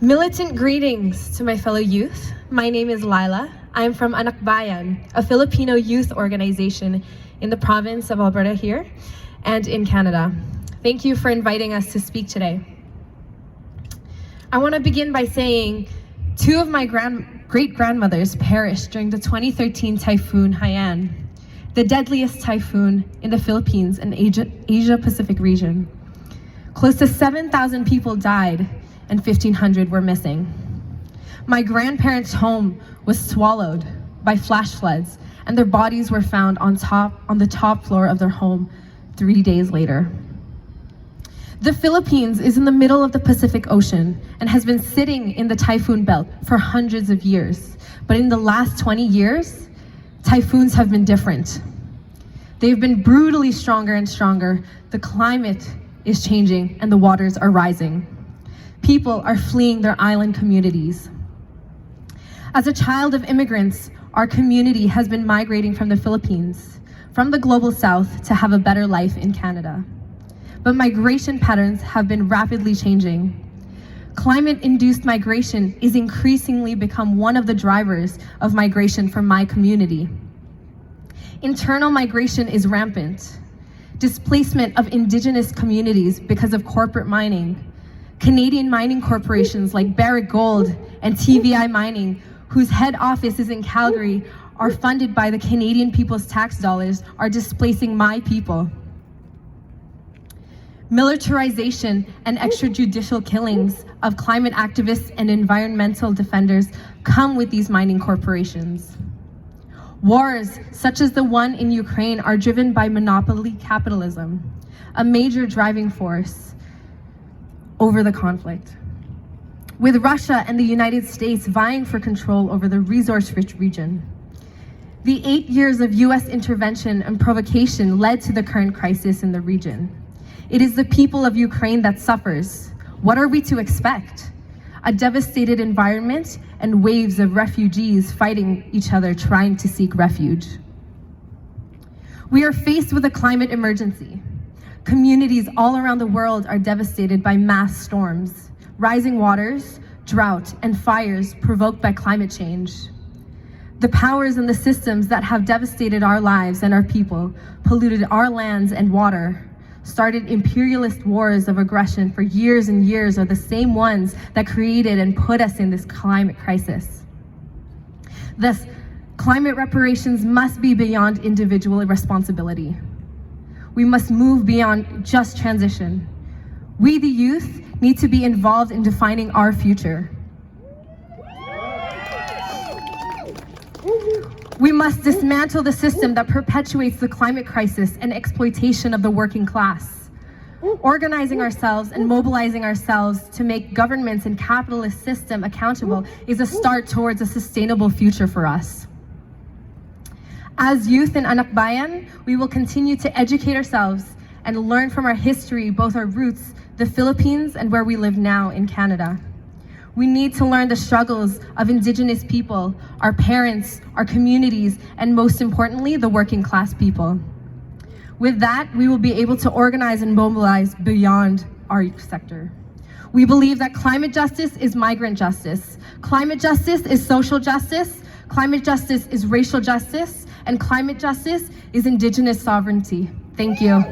Militant greetings to my fellow youth. My name is Lyla. I am from Anak Bayan, a Filipino youth organization in the province of Alberta here and in Canada. Thank you for inviting us to speak today. I want to begin by saying two of my great-grandmothers perished during the 2013 Typhoon Haiyan, the deadliest typhoon in the Philippines and Asia-Pacific region. Close to 7,000 people died and 1,500 were missing. My grandparents' home was swallowed by flash floods, and their bodies were found on the top floor of their home 3 days later. The Philippines is in the middle of the Pacific Ocean and has been sitting in the typhoon belt for hundreds of years. But in the last 20 years, typhoons have been different. They've been brutally stronger and stronger. The climate is changing and the waters are rising. People are fleeing their island communities. As a child of immigrants, our community has been migrating from the Philippines, from the global south, to have a better life in Canada. But migration patterns have been rapidly changing. Climate-induced migration is increasingly become one of the drivers of migration for my community. Internal migration is rampant. Displacement of Indigenous communities because of corporate mining. Canadian mining corporations like Barrick Gold and TVI Mining, whose head office is in Calgary, are funded by the Canadian people's tax dollars, are displacing my people. Militarization and extrajudicial killings of climate activists and environmental defenders come with these mining corporations. Wars, such as the one in Ukraine, are driven by monopoly capitalism, a major driving force over the conflict. With Russia and the United States vying for control over the resource-rich region. The 8 years of US intervention and provocation led to the current crisis in the region. It is the people of Ukraine that suffers. What are we to expect? A devastated environment and waves of refugees fighting each other, trying to seek refuge. We are faced with a climate emergency. Communities all around the world are devastated by mass storms, rising waters, drought, and fires provoked by climate change. The powers and the systems that have devastated our lives and our people, polluted our lands and water, started imperialist wars of aggression for years and years, are the same ones that created and put us in this climate crisis. Thus, climate reparations must be beyond individual responsibility. We must move beyond just transition. We, the youth, need to be involved in defining our future. We must dismantle the system that perpetuates the climate crisis and exploitation of the working class. Organizing ourselves and mobilizing ourselves to make governments and capitalist system accountable is a start towards a sustainable future for us. As youth in Anak Bayan, we will continue to educate ourselves and learn from our history, both our roots, the Philippines, and where we live now in Canada. We need to learn the struggles of Indigenous people, our parents, our communities, and most importantly, the working class people. With that, we will be able to organize and mobilize beyond our sector. We believe that climate justice is migrant justice. Climate justice is social justice. Climate justice is racial justice. And climate justice is Indigenous sovereignty. Thank you.